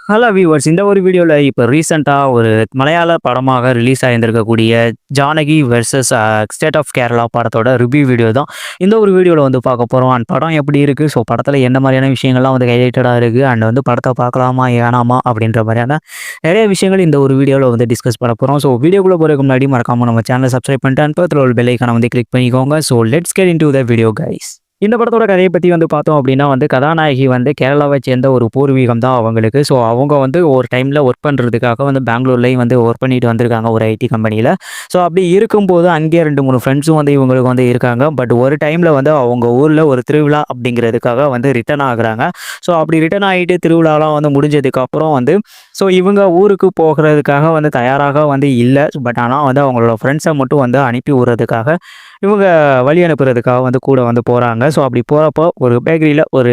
Hello viewers, இந்த ஒரு வீடியோல இப்ப ரீசென்ட்டா ஒரு மலையாள படமாக ரிலீஸ் ஆயிருந்திருக்கக்கூடிய Janaki versus state of Kerala படத்தோட ரிவ்யூ வீடியோ தான் இந்த ஒரு வீடியோல வந்து பார்க்க போறோம். அண்ட் படம் எப்படி இருக்கு? ஸோ படத்துல என்ன மாரியான விஷயங்கள்லாம் வந்து ஹைலைட்டடா இருக்கு? அண்ட் வந்து படத்த பார்க்கலாமா? வேணாமா? அப்படின்ற மாரியான நெறைய விஷயங்கள் இந்த ஒரு வீடியோல வந்து டிஸ்கஸ் பண்ண போறோம். ஸோ வீடியோக்குள்ள போறதுக்கு முன்னாடி மறக்காம நம்ம சேனல சப்ஸ்கிரைப் பண்ணிட்டு அண்ட் பக்கத்துல உள்ள பெல் ஐகான வந்து கிளிக் பண்ணிக்கோங்க. So let's get into the video guys. இந்த படத்தோட கதையை பத்தி வந்து பார்த்தோம் அப்படின்னா வந்து கதாநாயகி வந்து கேரளாவை சேர்ந்த ஒரு பூர்வீகம் தான் அவங்களுக்கு. ஸோ அவங்க வந்து ஒரு டைம்ல ஒர்க் பண்றதுக்காக வந்து பெங்களூர்லயும் வந்து ஒர்க் பண்ணிட்டு வந்திருக்காங்க ஒரு ஐடி கம்பெனியில. ஸோ அப்படி இருக்கும்போது அங்கேயே 2, 3 ஃப்ரெண்ட்ஸும் வந்து இவங்களுக்கு வந்து இருக்காங்க. பட் ஒரு டைம்ல வந்து அவங்க ஊர்ல ஒரு திருவிழா அப்படிங்கிறதுக்காக வந்து ரிட்டர்ன் ஆகுறாங்க. ஸோ அப்படி ரிட்டர்ன் ஆகிட்டு திருவிழாலாம் வந்து முடிஞ்சதுக்கு அப்புறம் வந்து ஸோ இவங்க ஊருக்கு போகிறதுக்காக வந்து தயாராக வந்து இல்லை. பட் ஆனால் வந்து அவங்களோட ஃப்ரெண்ட்ஸை மட்டும் வந்து அனுப்பி விடுறதுக்காக இவங்க வழி அனுப்புறதுக்காக வந்து கூட வந்து போகிறாங்க. ஸோ அப்படி போகிறப்போ ஒரு பேக்கரியில் ஒரு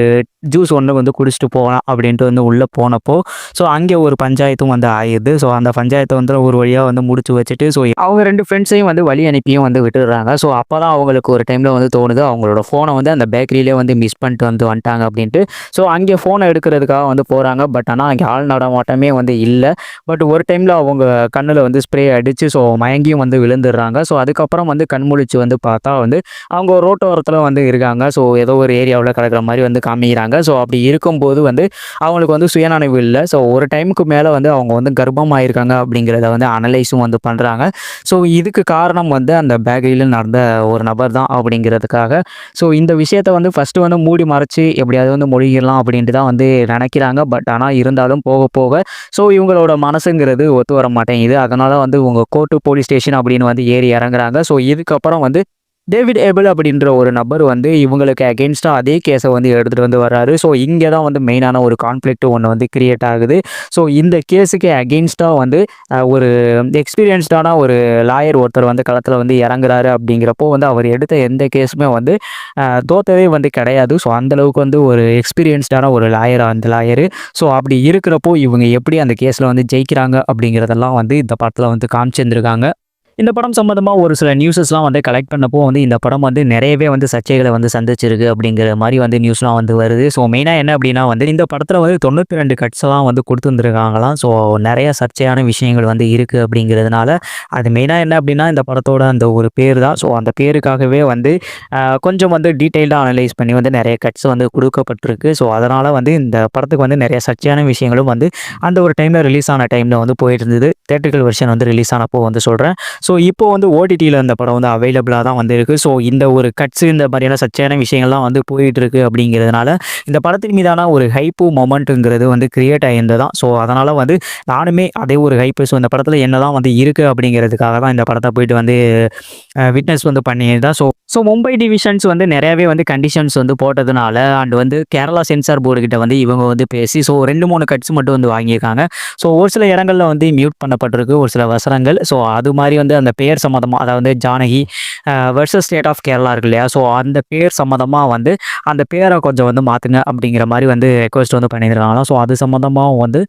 ஜூஸ் ஒன்று வந்து குடிச்சிட்டு போகலாம் அப்படின்ட்டு வந்து உள்ளே போனப்போ ஸோ அங்கே ஒரு பஞ்சாயத்தும் வந்து ஆயிடுது. ஸோ அந்த பஞ்சாயத்தை வந்து ஒரு வழியாக வந்து முடிச்சு வச்சுட்டு ஸோ அவங்க 2 ஃப்ரெண்ட்ஸையும் வந்து வழி அனுப்பியும் வந்து விட்டுடுறாங்க. ஸோ அப்போ தான் அவங்களுக்கு ஒரு டைமில் வந்து தோணுது அவங்களோட ஃபோனை வந்து அந்த பேக்கரியிலே வந்து மிஸ் பண்ணிட்டு வந்துட்டாங்க அப்படின்ட்டு. ஸோ அங்கே ஃபோனை எடுக்கிறதுக்காக வந்து போகிறாங்க. பட் ஆனால் அங்கே ஆள் நடமாட்டமே வந்து இல்லை. பட் ஒரு டைமில் அவங்க கண்ணில் வந்து ஸ்ப்ரே அடித்து ஸோ மயங்கியும் வந்து விழுந்துடுறாங்க. ஸோ அதுக்கப்புறம் வந்து கண்முழிச்சு வந்து பார்த்தா வந்து அவங்க ஒரு ரோட்டோரத்தில் வந்து இருக்காங்க. ஸோ ஏதோ ஒரு ஏரியாவில் கிடக்கிற மாதிரி வந்து காமிக்கிறாங்க. ஸோ அப்படி இருக்கும்போது வந்து அவங்களுக்கு வந்து சுயநினைவு இல்லை. ஸோ ஒரு டைமுக்கு மேலே வந்து அவங்க வந்து கர்ப்பமாயிருக்காங்க அப்படிங்கிறத வந்து அனலைஸும் வந்து பண்ணுறாங்க. ஸோ இதுக்கு காரணம் வந்து அந்த பேக்கரியில் நடந்த ஒரு நபர் தான் அப்படிங்கிறதுக்காக ஸோ இந்த விஷயத்த வந்து ஃபஸ்ட்டு வந்து மூடி மறைச்சு எப்படியாவது வந்து மொழிகிடலாம் அப்படின்ட்டு தான் வந்து நினைக்கிறாங்க. பட் ஆனால் இருந்தாலும் போக போக ஸோ இவங்களோட மனசுங்கிறது ஒத்து வர மாட்டேங்குது. அதனால் வந்து இவங்க கோர்ட்டு போலீஸ் ஸ்டேஷன் அப்படின்னு வந்து ஏறி இறங்குறாங்க. ஸோ இதுக்கப்புறம் வந்து டேவிட் ஏபிள் அப்படின்ற ஒரு நபர் வந்து இவங்களுக்கு அகெயின்ஸ்டாக அதே கேஸை வந்து எடுத்துகிட்டு வந்து வர்றாரு. ஸோ இங்கே தான் வந்து மெயினான ஒரு கான்ஃப்ளிக்ட் ஒன்று வந்து கிரியேட் ஆகுது. ஸோ இந்த கேஸுக்கு அகெயின்ஸ்டாக வந்து ஒரு எக்ஸ்பீரியன்ஸ்டான ஒரு லாயர் ஒருத்தர் வந்து களத்தில் வந்து இறங்குறாரு. அப்படிங்கிறப்போ வந்து அவர் எடுத்த எந்த கேஸுமே வந்து தோத்தவே வந்து கிடையாது. ஸோ அந்தளவுக்கு வந்து ஒரு எக்ஸ்பீரியன்ஸ்டான ஒரு லாயர் அந்த லாயரு. ஸோ அப்படி இருக்கிறப்போ இவங்க எப்படி அந்த கேஸில் வந்து ஜெயிக்கிறாங்க அப்படிங்கிறதெல்லாம் வந்து இந்த படத்தில் வந்து காமிச்சிருந்துருக்காங்க. இந்த படம் சம்மந்தமாக ஒரு சில நியூஸஸ்லாம் வந்து கலெக்ட் பண்ணப்போ வந்து இந்த படம் வந்து நிறையவே வந்து சர்ச்சைகளை வந்து சந்திச்சிருக்கு அப்படிங்கிற மாதிரி வந்து நியூஸ்லாம் வந்து வருது. ஸோ மெயினாக என்ன அப்படின்னா வந்து இந்த படத்தில் வந்து 92 கட்ஸ்லாம் வந்து கொடுத்துருந்துருக்காங்களாம். ஸோ நிறைய சர்ச்சையான விஷயங்கள் வந்து இருக்குது அப்படிங்கிறதுனால அது மெயினாக என்ன அப்படின்னா இந்த படத்தோட அந்த ஒரு பேர் தான். ஸோ அந்த பேருக்காகவே வந்து கொஞ்சம் வந்து டீட்டெயில்டாக அனலைஸ் பண்ணி வந்து நிறைய கட்ஸ் வந்து கொடுக்கப்பட்டிருக்கு. ஸோ அதனால் வந்து இந்த படத்துக்கு வந்து நிறைய சர்ச்சையான விஷயங்களும் வந்து அந்த ஒரு டைமில் ரிலீஸ் ஆன டைமில் வந்து போயிட்டு இருந்தது. தியேட்டர்கள் வெர்ஷன் வந்து ரிலீஸ் ஆனப்போ வந்து சொல்கிறேன். ஸோ இப்போ வந்து ஓடிடியில் இந்த படம் வந்து அவைலபிளாக தான் வந்து இருக்குது. ஸோ இந்த ஒரு கட்ஸு இந்த மாதிரியான சர்ச்சையான விஷயங்கள்லாம் வந்து போயிட்டுருக்கு அப்படிங்கிறதுனால இந்த படத்தின் மீதான ஒரு ஹைப்பு மொமெண்ட்டுங்கிறது வந்து கிரியேட் ஆகியிருந்ததான். ஸோ அதனால் வந்து நானுமே அதே ஒரு ஹைப்பு ஸோ இந்த படத்தில் என்ன தான் வந்து இருக்குது அப்படிங்கிறதுக்காக தான் இந்த படத்தை போயிட்டு வந்து விட்னஸ் வந்து பண்ணியிருந்தேன். ஸோ மும்பை டிவிஷன்ஸ் வந்து நிறையாவே வந்து கண்டிஷன்ஸ் வந்து போட்டதுனால அண்ட் வந்து கேரளா சென்சார் போர்டு கிட்ட வந்து இவங்க வந்து பேசி ஸோ 2, 3 கட்ஸ் மட்டும் வந்து வாங்கியிருக்காங்க. ஸோ ஒரு சில இடங்களில் வந்து மியூட் பண்ணப்பட்டிருக்கு ஒரு சில வசனங்கள். ஸோ அது மாதிரி வந்து அந்த பேர் சம்மந்தமாக அதாவது Janaki versus state of Kerala இருக்கு இல்லையா? ஸோ அந்த பேர் சம்மந்தமாக வந்து அந்த பேரை கொஞ்சம் வந்து மாற்றுங்க அப்படிங்கிற மாதிரி வந்து ரெக்வஸ்ட் வந்து பண்ணியிருக்காங்களாம். ஸோ அது சம்மந்தமாக வந்து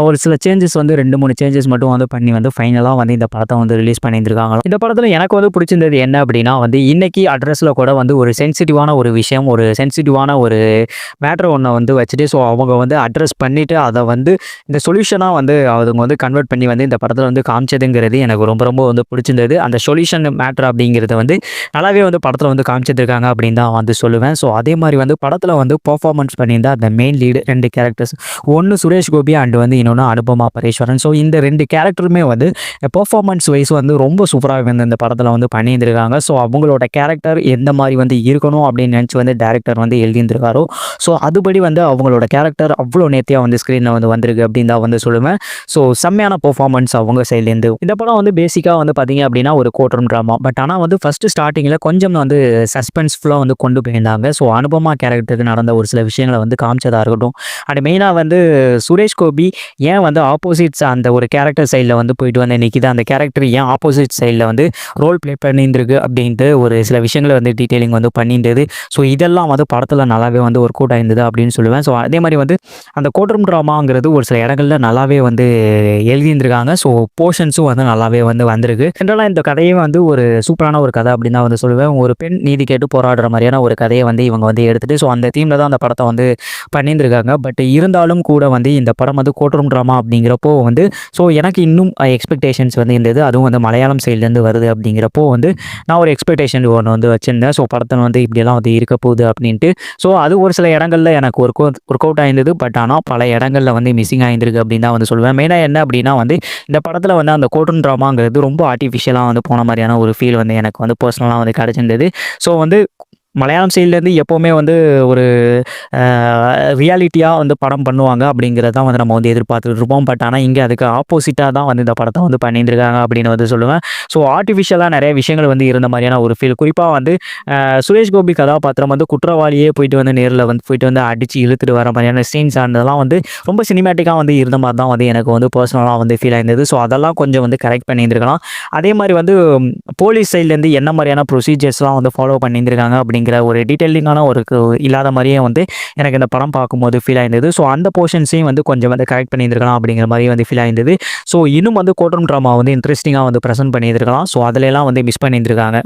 ஒரு சில சேஞ்சஸ் வந்து 2, 3 சேஞ்சஸ் மட்டும் வந்து பண்ணி வந்து ஃபைனலாக வந்து இந்த படத்தை வந்து ரிலீஸ் பண்ணியிருக்காங்களாம். இந்த படத்தில் எனக்கு வந்து பிடிச்சிருந்தது என்ன அப்படின்னா வந்து இன்னைக்கு அட்ரஸில் கூட வந்து ஒரு சென்சிட்டிவான ஒரு விஷயம் ஒரு சென்சிட்டிவான ஒரு மேட்ரு ஒன்றை வந்து வச்சுட்டு ஸோ அவங்க வந்து அட்ரஸ் பண்ணிவிட்டு அதை வந்து இந்த சொல்யூஷனாக வந்து அவங்க வந்து கன்வெர்ட் பண்ணி வந்து இந்த படத்தில் வந்து காமிச்சதுங்கிறது எனக்கு ரொம்ப ரொம்ப வந்து பிடிச்சிருந்தது. அந்த சொல்யூஷன் மேட்ரு அப்படிங்கிறத வந்து நல்லாவே வந்து படத்தில் வந்து காமிச்சிருக்காங்க அப்படின்னு தான் வந்து சொல்லுவேன். ஸோ அதே மாதிரி வந்து படத்தில் வந்து பர்ஃபார்மன்ஸ் பண்ணியிருந்தா அந்த மெயின் லீடு 2 கேரக்டர்ஸ் ஒன்று சுரேஷ் கோபி அண்ட் வந்து இன்னொன்று அனுபமா பரேஸ்வரன். ஸோ இந்த 2 கேரக்டருமே வந்து பர்ஃபார்மன்ஸ் வைஸ் வந்து ரொம்ப சூப்பராக வந்து இந்த படத்தில் வந்து பண்ணியிருந்திருக்காங்க. ஸோ அவங்களோட கேரக்டர் எந்த மாதிரி வந்து இருக்கணும் அப்படின்னு நினச்சி வந்து டேரக்டர் வந்து எழுதியிருந்திருக்காரோ ஸோ அதுபடி வந்து அவங்களோட கேரக்டர் அவ்வளோ நேர்த்தியாக வந்து ஸ்க்ரீனில் வந்து வந்திருக்கு அப்படின்னு தான் வந்து சொல்லுவேன். ஸோ செம்மையான பர்ஃபார்மன்ஸ் அவங்க சைட்லேருந்து. இந்த படம் வந்து பேசிக்காக வந்து பார்த்தீங்க அப்படின்னா ஒரு கோர்ட் ரூம் ட்ராமா. பட் ஆனால் வந்து ஃபஸ்ட்டு ஸ்டார்டிங்கில் கொஞ்சம் வந்து சஸ்பென்ஸ்ஃபுல்லாக வந்து கொண்டு போயிருந்தாங்க. ஸோ அனுபமா கேரக்டருக்கு நடந்த ஒரு சில விஷயங்களை வந்து காமிச்சதாக இருக்கட்டும் அண்ட் மெயினாக வந்து சுரேஷ் கோபி ஏன் வந்து ஆப்போசிட்ஸ் அந்த ஒரு கேரக்டர் சைடில் வந்து போயிட்டு வந்து நிற்கிது அந்த கேரக்டர் ஏன் ஆப்போசிட் சைடில் வந்து ரோல் ப்ளே பண்ணியிருந்திருக்கு அப்படின்ட்டு ஒரு சில விஷயங்களை வந்து டீட்டெயிலிங் வந்து பண்ணியிருந்தது. ஸோ இதெல்லாம் வந்து படத்தில் நல்லாவே வந்து ஒர்க் அவுட் ஆயிருந்தது அப்படின்னு சொல்லுவேன். ஸோ அதே மாதிரி வந்து அந்த கோர்ட் ரூம் ட்ராமாங்கிறது ஒரு சில இடங்கள்ல நல்லாவே வந்து எழுதியிருந்திருக்காங்க. ஸோ போர்ஷன்ஸும் வந்து நல்லாவே வந்து வந்திருக்கு. ஜென்ரலாக இந்த கதையே வந்து ஒரு சூப்பரான ஒரு கதை அப்படின்னு தான் வந்து சொல்லுவேன். ஒரு பெண் நீதி கேட்டு போராடுற மாதிரியான ஒரு கதையை வந்து இவங்க வந்து எடுத்துட்டு ஸோ அந்த தீமில் தான் அந்த படத்தை வந்து பண்ணியிருந்திருக்காங்க. பட் இருந்தாலும் கூட வந்து இந்த படம் வந்து கோர்ட் ரூம் ட்ராமா அப்படிங்கிறப்போ வந்து ஸோ எனக்கு இன்னும் எக்ஸ்பெக்டேஷன்ஸ் வந்து இருந்தது. அதுவும் வந்து மலையாளம் சைட்லேருந்து வருது அப்படிங்கிறப்போ வந்து நான் ஒரு எக்ஸ்பெக்டேஷன் ஒன்று வந்து வச்சுருந்தேன். ஸோ படத்தில் வந்து இப்படியெல்லாம் வந்து இருக்க போகுது அப்படின்ட்டு. ஸோ அது ஒரு சில இடங்களில் எனக்கு ஒர்க் அவுட் ஆயிருந்தது. பட் ஆனால் பல இடங்களில் வந்து மிஸ்ஸிங் ஆயிருந்திருக்கு அப்படின்னு தான் வந்து சொல்லுவேன். மெயினாக என்ன அப்படின்னா வந்து இந்த படத்தில் வந்து அந்த கோர்ட் ரூம் ட்ராமாங்கிறது ரொம்ப ஆர்டிஃபிஷியலாக வந்து போன மாதிரியான ஒரு ஃபீல் வந்து எனக்கு வந்து பர்சனலாக வந்து கிடச்சிருந்தது. ஸோ வந்து மலையாளம் சைட்லேருந்து எப்போவுமே வந்து ஒரு ரியாலிட்டியாக வந்து படம் பண்ணுவாங்க அப்படிங்கிறது தான் வந்து நம்ம வந்து எதிர்பார்த்துட்டு இருப்போம். பட் ஆனால் இங்கே அதுக்கு ஆப்போசிட்டாக தான் வந்து இந்த படத்தை வந்து பண்ணியிருந்திருக்காங்க அப்படின்னு வந்து சொல்லுவேன். ஸோ ஆர்டிஃபிஷியலாக நிறைய விஷயங்கள் வந்து இருந்த மாதிரியான ஒரு ஃபீல். குறிப்பாக வந்து சுரேஷ் கோபி கதாபாத்திரம் வந்து குற்றவாளியே போயிட்டு வந்து நேரில் வந்து போயிட்டு வந்து அடித்து இழுத்துட்டு வர மாதிரியான சீன்ஸ் அதெல்லாம் வந்து ரொம்ப சினிமேட்டிக்காக வந்து இருந்த மாதிரி தான் வந்து எனக்கு வந்து பர்சனலாக வந்து ஃபீல் ஆயிருந்தது. ஸோ அதெல்லாம் கொஞ்சம் வந்து கரெக்ட் பண்ணியிருந்திருக்கலாம். அதே மாதிரி வந்து போலீஸ் சைட்லேருந்து என்ன மாதிரியான ப்ரொசீஜர்ஸ்லாம் வந்து ஃபாலோ பண்ணியிருந்திருக்காங்க அப்படிங்கிற ஒரு டீட்டெயிலிங்கான ஒரு இல்லாத மாதிரியே வந்து எனக்கு இந்த படம் பார்க்கும்போது ஃபீல் ஆயிருந்தது. ஸோ அந்த போர்ஷன்ஸையும் வந்து கொஞ்சம் வந்து கரெக்ட் பண்ணியிருந்திருக்கலாம் அப்படிங்கிற மாதிரி வந்து ஃபீல் ஆயிருந்தது. ஸோ இன்னும் வந்து கோர்ட் ரூம் ட்ராமா வந்து இன்ட்ரெஸ்டிங்காக வந்து ப்ரெசென்ட் பண்ணியிருக்கலாம். ஸோ அதிலெல்லாம் வந்து மிஸ் பண்ணியிருந்திருக்காங்க.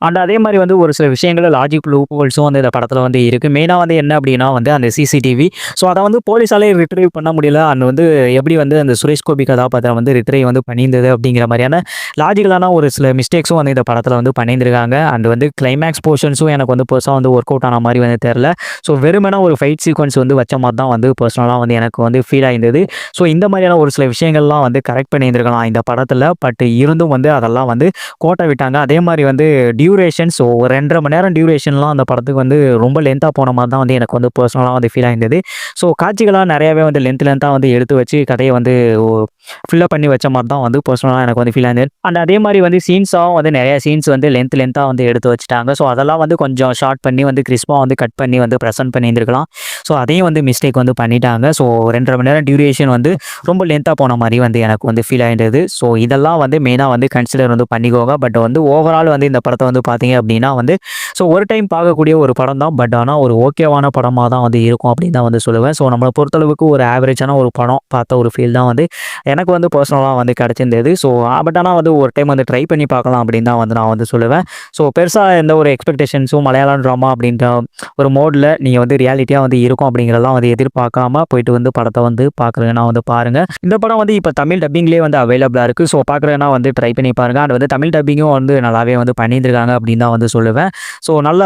அண்ட் அதே மாதிரி வந்து ஒரு சில விஷயங்கள் லாஜிக் லூப்ஹோல்ஸும் வந்து இந்த படத்தில் வந்து இருக்குது. மெயினாக வந்து என்ன அப்படின்னா வந்து அந்த சிசிடிவி. ஸோ அதை வந்து போலீஸாலே ரிட்ரைவ் பண்ண முடியல. அண்ட் வந்து எப்படி வந்து அந்த சுரேஷ் கோபி கதாபாத்திரம் வந்து ரிட்ரைவ் வந்து பண்ணியிருந்தது அப்படிங்கிற மாதிரியான லாஜிக்கலான ஒரு சில மிஸ்டேக்ஸும் வந்து இந்த படத்தில் வந்து பண்ணியிருந்திருக்காங்க. அண்ட் வந்து கிளைமேக்ஸ் போர்ஷன்ஸும் எனக்கு வந்து பெருசாக வந்து ஒர்க் அவுட் ஆன மாதிரி வந்து தெரில. ஸோ வெறுமனே ஒரு ஃபைட் சீக்வன்ஸ் வந்து வச்ச மாதிரி தான் வந்து பர்சனலாக வந்து எனக்கு வந்து ஃபீல் ஆயிருந்தது. ஸோ இந்த மாதிரியான ஒரு சில விஷயங்கள்லாம் வந்து கரெக்ட் பண்ணியிருந்திருக்கலாம் இந்த படத்தில். பட் இருந்தும் வந்து அதெல்லாம் வந்து கோட்டை விட்டாங்க. அதே மாதிரி வந்து டியூரேஷன் ஸோ ஒரு 2.5 மணி நேரம் டியூரேஷன்லாம் அந்த படத்துக்கு வந்து ரொம்ப லென்த்தாக போன மாதிரி தான் வந்து எனக்கு வந்து பர்சனலாக வந்து ஃபீல் ஆயிருந்தது. ஸோ காட்சிகளாக நிறையாவே வந்து லென்த்தாக வந்து எடுத்து வச்சு கதையை வந்து ஃபில்லப் பண்ணி வச்ச மாதிரி தான் வந்து பர்சனலாக எனக்கு வந்து ஃபீல் ஆயிருந்தது. அண்ட் அதே மாதிரி வந்து சீன்ஸாகவும் வந்து நிறைய சீன்ஸ் வந்து லென்த்தாக வந்து எடுத்து வச்சுட்டாங்க. ஸோ அதெல்லாம் வந்து கொஞ்சம் ஷார்ட் பண்ணி வந்து கிறிஸ்பாக வந்து கட் பண்ணி வந்து ப்ரெசென்ட் பண்ணியிருந்திருக்கலாம். ஸோ அதையும் வந்து மிஸ்டேக் வந்து பண்ணிட்டாங்க. ஸோ 2.5 மணி நேரம் டியூரேஷன் வந்து ரொம்ப லென்த்தாக போன மாதிரி வந்து எனக்கு வந்து ஃபீல் ஆயிருந்தது. ஸோ இதெல்லாம் வந்து மெயினாக வந்து கன்சிடர் வந்து பண்ணிக்கோங்க. பட் வந்து ஓவரால் வந்து இந்த படத்தை வந்து பார்த்தீங்க அப்படின்னா வந்து ஸோ ஒரு டைம் பார்க்கக்கூடிய ஒரு படம் தான். பட் ஆனால் ஒரு ஓகேவான படமாக தான் வந்து இருக்கும் அப்படின்னு தான் வந்து சொல்லுவேன். ஸோ நம்மளை பொறுத்தளவுக்கு ஒரு ஆவரேஜான ஒரு படம் பார்த்த ஒரு ஃபீல் தான் வந்து எனக்கு வந்து பர்சனலாக வந்து கிடச்சிருந்தது. ஸோ பட் ஆனால் வந்து ஒரு டைம் வந்து ட்ரை பண்ணி பார்க்கலாம் அப்படின்னு தான் வந்து நான் வந்து சொல்லுவேன். ஸோ பெருசாக எந்த ஒரு எக்ஸ்பெக்டேஷன்ஸும் மலையாளம் ட்ராமா அப்படின்ற ஒரு மோடில் நீங்கள் வந்து ரியாலிட்டியாக வந்து இருக்கும் அப்படிங்கிறதெல்லாம் வந்து எதிர்பார்க்காம போயிட்டு வந்து படத்தை வந்து பார்க்குறேன்னா வந்து பாருங்கள். இந்த படம் வந்து இப்போ தமிழ் டப்பிங்லேயே வந்து அவைலபிளாக இருக்குது. ஸோ பார்க்குறேன்னா வந்து ட்ரை பண்ணி பாருங்கள். அண்ட் வந்து தமிழ் டப்பிங்கும் வந்து நல்லாவே வந்து பண்ணியிருந்திருக்காங்க அப்படின்னு தான் வந்து சொல்லுவேன். ஸோ நல்ல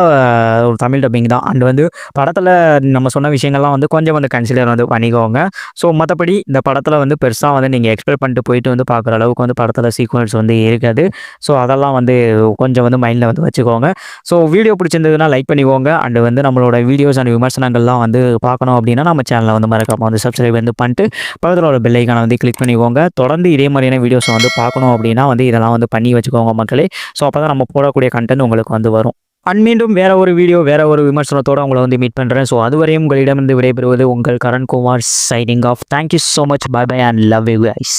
ஒரு தமிழ் டப்பிங் தான். அண்ட் வந்து படத்தில் நம்ம சொன்ன விஷயங்கள்லாம் வந்து கொஞ்சம் வந்து கன்சிடர் வந்து பண்ணிக்கோங்க. ஸோ மற்றபடி இந்த படத்தில் வந்து பெருசாக வந்து நீங்கள் எக்ஸ்பெக்ட் பண்ணிட்டு போயிட்டு வந்து பார்க்குற அளவுக்கு வந்து படத்தில் சீக்வன்ஸ் வந்து இருக்காது. ஸோ அதெல்லாம் வந்து கொஞ்சம் வந்து மைண்டில் வந்து வச்சுக்கோங்க. ஸோ வீடியோ பிடிச்சிருந்ததுன்னா லைக் பண்ணிக்கோங்க. அண்ட் வந்து நம்மளோட வீடியோஸ் அண்ட் விமர்சனங்கள்லாம் வந்து பார்க்கணும் அப்படின்னா நம்ம சேனலை வந்து மறக்காம வந்து சப்ஸ்கிரைப் வந்து பண்ணிட்டு பக்கத்தில் ஒரு பெல் ஐக்கானை வந்து கிளிக் பண்ணிக்கோங்க. தொடர்ந்து இதே மாதிரியான வீடியோஸை வந்து பார்க்கணும் அப்படின்னா வந்து இதெல்லாம் வந்து பண்ணி வச்சுக்கோங்க மக்களே. ஸோ அப்போ தான் நம்ம போடக்கூடிய கண்டென்ட் உங்களுக்கு வந்து வரும். மீண்டும் வேற ஒரு வீடியோ வேற ஒரு விமர்சனத்தோடு உங்களை வந்து மீட் பண்ணுறேன். ஸோ அதுவரையும் உங்களிடமிருந்து விடைபெறுவது உங்கள் Karankumar signing off. Thank you so much. Bye bye and love you guys.